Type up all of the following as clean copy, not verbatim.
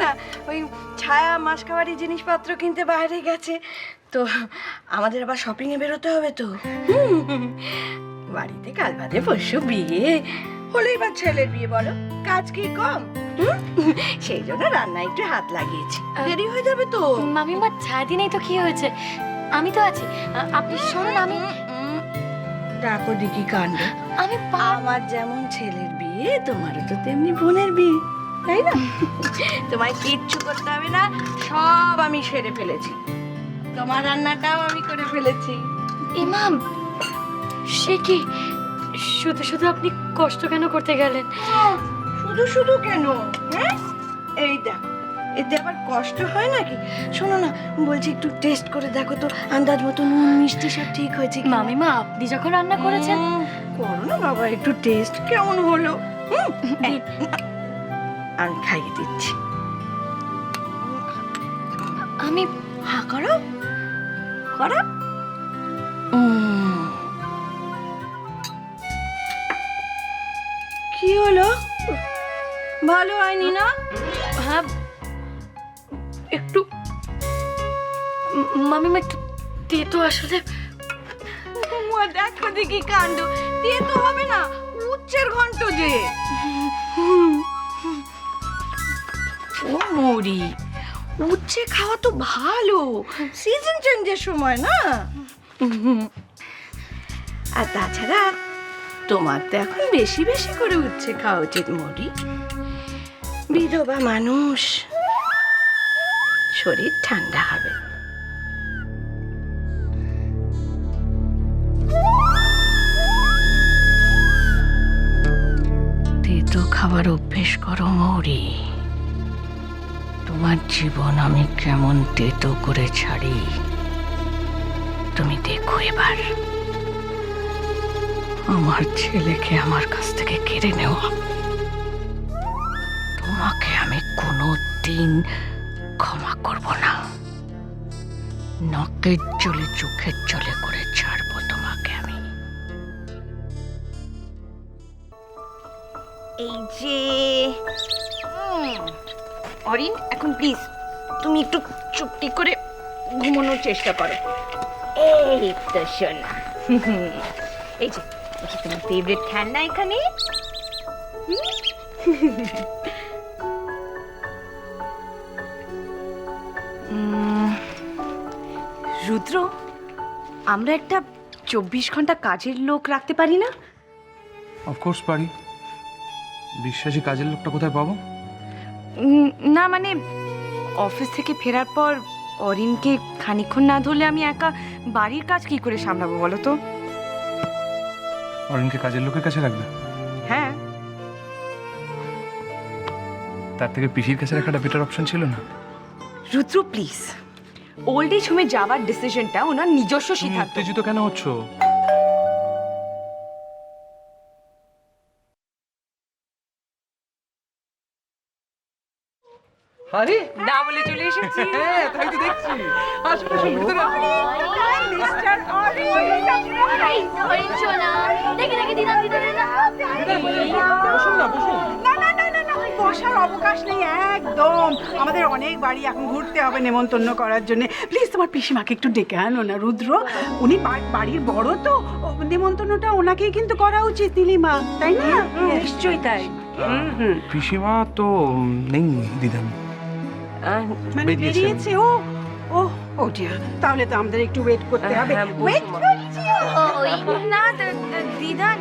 না ওই ছায়া মাসকাবাড়ি জিনিসপত্র কিনতে বাইরে গেছে, তো আমাদের আবার শপিংয়ে বেরোতে হবে তো। বাড়িতে কাল বাদে পরশু বিয়ে, হলেই বা ছেলের বিয়ে, বলো কাজ কি কম? সেই জন্য রান্না একটু হাত লাগিয়েছি, দেরি হয়ে যাবে তো। মামিমা ছায়াদি নেই তো কি হয়েছে, আমি তো আছি। আপনি শুনুন, আমি ডাকো দেখি কাণ্ড। আমি আমার যেমন ছেলের বিয়ে, তোমারও তো তেমনি বোনের বিয়ে, তাই না? তোমায় কিচ্ছু করতে হবে না, সব আমি সেরে ফেলেছি। তোমার রান্নাটাও আমি করে ফেলেছি। ইমাম, সে কি শুধু শুধু আপনি কষ্ট কেন করতে গেলেন? শুধু শুধু কেন? হ্যাঁ, এই দেখো, এতে আবার কষ্ট হয় নাকি? শোনো না, বলছি একটু টেস্ট করে দেখো তো, আন্দাজ মতো নুন মিষ্টি সব ঠিক হয়েছে কি? মামিমা, আপনি যখন রান্না করেছেন। করো না বাবা, একটু টেস্ট কেমন হলো। আমি খাইয়ে দিচ্ছি। আমি হা করো, করো। কি হলো? ভালো হয়নি না? হ্যাঁ, একটু মামিমা একটু তেতো আসলে। দেখো দেখি কাণ্ড, দিয়ে তো হবে না, উচ্চের ঘন্ট যে। ও মরি, উচ্ছে খাওয়া তো ভালো, সিজন চেঞ্জের সময় না। আর তাছাড়া তোমার তো এখন বেশি বেশি করে উচ্ছে খাওয়া উচিত মরি, বিধবা মানুষ, শরীর ঠান্ডা হবে। তেতো খাবার অভ্যেস করো মৌরি, তোমার জীবন আমি কেমন তেতো করে ছাড়ি তুমি দেখো এবার। আমার ছেলেকে আমার কাছ থেকে কেড়ে নেওয়া, তোমাকে আমি কোনোদিন ক্ষমা করব না। নাকের জলে চোখের জলে করে ছাড়বো তোমাকে আমি। এই যে অরিন, এখন প্লিজ তুমি একটু চুপটি করে ঘুমানোর চেষ্টা করো। এই তো শোনা, এই যে তোমার ফেভারিট খেলনা এখানে। রুদ্র, আমরা একটা 24 ঘন্টা কাজের লোক রাখতে পারি না? অফকোর্স পারি। বিশ্বাসী কাজের লোকটা কোথায় পাবো? না মানে অফিস থেকে ফেরার পর অরিনকে খানিকক্ষণ না ধরলে আমি একা বাড়ির কাজ কি করে সামলাবো বলো তো? অরিনকে কাজের লোকের কাছে রাখবে? হ্যাঁ। তার থেকে পিসির কাছে রাখাটা বেটার অপশন ছিল না? রুদ্র প্লিজ, ওল্ড এজ হোমে যাওয়ার ডিসিশনটা ওনার নিজস্ব সিদ্ধান্ত। উত্তেজিত কেন হচ্ছ? আরে না বলে চলে এসেছি। হ্যাঁ, তাই তো দেখছি। আসুন আসুন ভিতরে আসুন। মিস্টার অরিন, দেখে দেখে দিদান দিদান বসুন না, বসুন। বসার অবকাশ নেই একদম, আমাদের অনেক বাড়ি এখন ঘুরতে হবে নেমন্তন্ন করার জন্য। প্লিজ তোমার পিসিমাকে একটু ডেকে আনো না রুদ্র, উনি বাড়ির বড় তো, নেমন্তন্নটা ওনাকেই কিন্তু করা উচিত নীলিমা, তাই না? নিশ্চয়ই তাই। পিসিমা তো নেই দিদান। মানে বেরিয়েছে ও। ও ও ডিয়ার, তাহলে তো আমাদের একটু ওয়েট করতে হবে। ওয়েট না দিদান,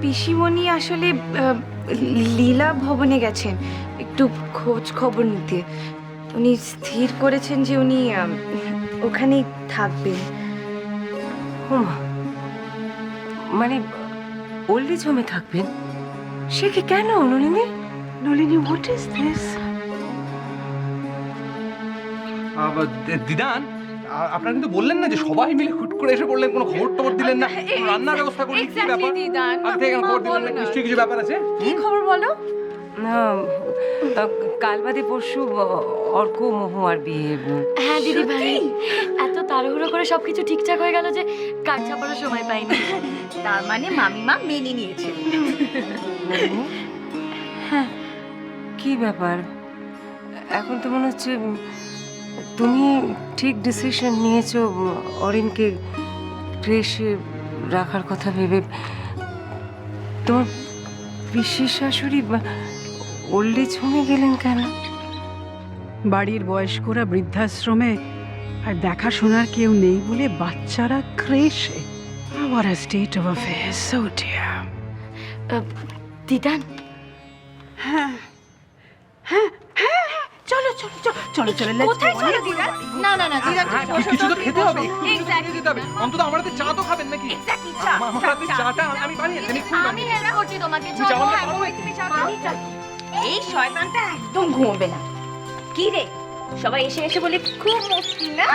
পিসিমণি আসলে লীলা ভবনে গেছেন একটু খোঁজ খবর নিতে। উনি স্থির করেছেন যে উনি ওখানেই থাকবেন। মানে ওল্ড এজ হোমে থাকবেন? সে কি কেন Nalini? Nalini, what is this? দিদান, আপনারা কিন্তু বললেন না যে সবাই মিলে হুট করে এসে পড়লেন, কোনো খবর টবর দিলেন না, কোনো রান্নার ব্যবস্থা করলেন, কি ব্যাপার? আগে থেকে খবর দিলেন না, নিশ্চয়ই কিছু ব্যাপার আছে। কি খবর বলো? না, কাল বাদে পরশু অর্ক মহুয়ার বিয়ে। হ্যাঁ দিদি ভাই, এত তাড়াহুড়ো করে সবকিছু ঠিকঠাক হয়ে গেল যে কাজ চাপারও সময় পাইনি। তার মানে মামিমা মেনে নিয়েছে। হ্যাঁ, কি ব্যাপার? এখন তো মনে হচ্ছে তুমি ঠিক ডিসিশন নিয়েছো অরিনকে ক্রেশে রাখার কথা ভেবে। তোমার পিসি শাশুড়ি ওল্ড এজ হোমে গেলেন কেন? বাড়ির বয়স্করা বৃদ্ধাশ্রমে আর দেখাশোনার কেউ নেই বলে বাচ্চারা ক্রেশে। What a state of affairs, so dear. দিদান, চলো চলো চলো চলো চলো কোথায় চলো দিদান? না না না দিদান, হ্যাঁ, কিছু তো খেতে হবে, কিছু তো খেতে দিতে হবে। অন্তত আমার হাতে চা তো খাবেন নাকি? আমার হাতে চাটা আমি বানিয়ে দেন একটু। আমি হেল্প করছি তোমাকে। তুমি চা চলো, বানাতে হ্যাঁ, পারো? তুমি চা খাও। এই শয়তানটা একদম ঘুমোবে না। কি রে, সবাই এসে এসে বলে খুব মস্তি না?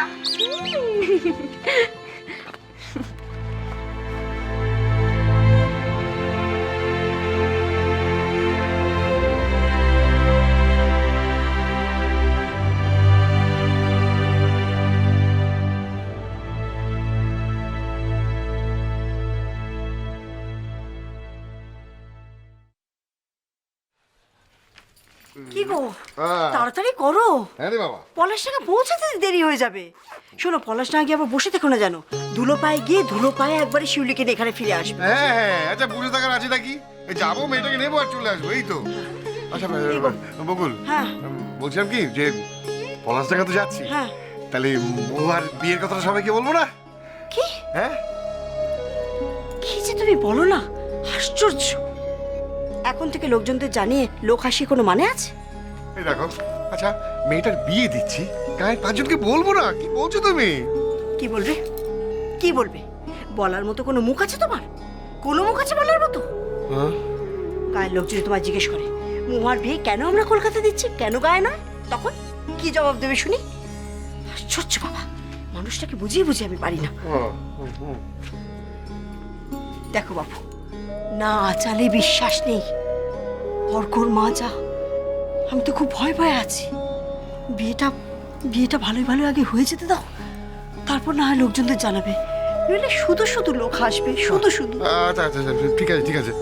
কি গো হ্যাঁ। তাড়াতাড়ি করো, হ্যাঁ রে বাবা। পলাশটাকে পৌঁছাতে দেরি হয়ে যাবে। শোনো, পলাশ না গিয়ে আবার বসে থেকো না, জানো ধুলো পায়ে গিয়ে ধুলো পায়ে একবারে শিউলিকে নিয়ে এখানে ফিরে আসবে। হ্যাঁ হ্যাঁ, আচ্ছা বুঝে থাকার আছে নাকি? এই যাবো, মেয়েটাকে নেবো আর চলে আসবো, এই তো। আচ্ছা বকুল, হ্যাঁ বলছিলাম কি যে পলাশ টাকা তো যাচ্ছি, হ্যাঁ। তাহলে ও আর বিয়ের কথাটা সবাইকে বলবো না? কি হ্যাঁ কি যে তুমি বলো না, আশ্চর্য। এখন থেকে লোকজনদের জানিয়ে লোক হাসি কোনো মানে আছে? এই দেখো, আচ্ছা মেয়েটার বিয়ে দিচ্ছি, গায়ে 5 জনকে বলবো না? কি বলছো তুমি? কি বলবে, কি বলবে? বলার মতো কোনো মুখ আছে তোমার? কোনো মুখ আছে বলার মতো? হ্যাঁ? গায়ের লোক যদি তোমার জিজ্ঞেস করে মুহার বিয়ে কেন আমরা কলকাতা দিচ্ছি, কেন গায়ে নয়, তখন কি জবাব দেবে শুনি? আশ্চর্য বাবা, মানুষটাকে বুঝিয়ে বুঝিয়ে আমি পারি না। দেখো বাবু, না আচালে বিশ্বাস নেই। অর্কর মা যা, আমি তো খুব ভয় ভয়ে আছি। বিয়েটা বিয়েটা ভালোই ভালো আগে হয়ে যেতে দাও, তারপর না হয় লোকজনদের জানাবে। নইলে শুধু শুধু লোক হাসবে, শুধু শুধু। আচ্ছা আচ্ছা আচ্ছা, ঠিক আছে ঠিক আছে,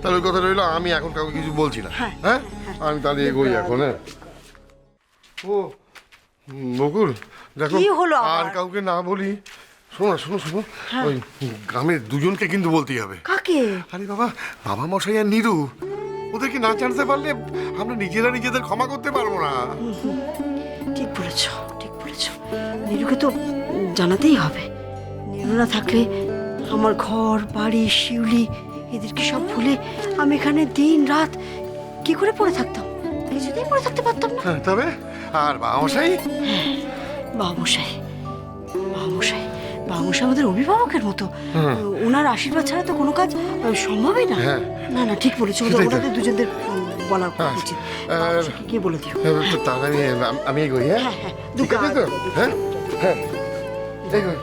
তাহলে ওই কথা রইলো। আমি এখন কাউকে কিছু বলছি না। হ্যাঁ, হ্যাঁ, আমি তাহলে এগোই এখন। হ্যাঁ ও বকুল, দেখো কি হলো আর আবার? কাউকে না বলি। শোনো শোনো শোনো, ওই গ্রামের দুজনকে কিন্তু বলতেই হবে। কাকে? আরে বাবা, বাবা মশাই আর নীরু, ওদেরকে না জানতে পারলে আমরা নিজেরা নিজেদের ক্ষমা করতে পারবো না। ঠিক বলেছ, ঠিক বলেছ। নীরুকে তো জানাতেই হবে। নীরু না থাকলে আমার ঘর বাড়ি শিউলি এদেরকে সব ভুলে আমি এখানে দিন রাত কি করে পড়ে থাকতাম? কিছুতেই পড়ে থাকতে পারতাম না। হ্যাঁ, তবে আর বাবা মশাই? বাবুমশাই, বাবুমশাই, বাবুমশাই আমাদের অভিভাবকের মতো। ওনার আশীর্বাদ ছাড়া তো কোনো কাজ সম্ভবই না। হ্যাঁ। না না, ঠিক বলেছো, সেটাই তো। ওনাদের দুজনদের বলা উচিত। বাবুমশাইকে গিয়ে বলে দিও। তাহলে আমি এগোই। হ্যাঁ হ্যাঁ হ্যাঁ, ঠিক আছে তো? হ্যাঁ হ্যাঁ এগোই।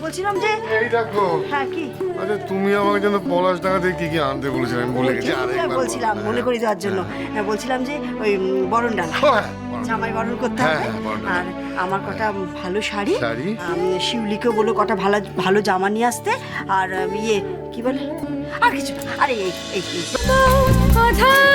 বলছিলাম যে এই দেখো, হ্যাঁ কি আরে তুমি আমাকে যেন পলাশ ডাঙাতে কি কি আনতে বলেছিলে, আমি ভুলে গেছি। আরেকবার বলছিলাম, মনে করি দেওয়ার জন্য। হ্যাঁ, বলছিলাম যে ওই বরণ ডালা, ও হ্যাঁ, বরণ। জামাই বরণ করতে হ্যাঁ, হবে। হ্যাঁ, বরণ ডালা। আর আমার কটা ভালো শাড়ি, শাড়ি? শিউলিকেও বলো কটা ভালো ভালো জামা নিয়ে আসতে। আর ইয়ে কি বলে, আর কিছু না, আরে এই এই এই। আধার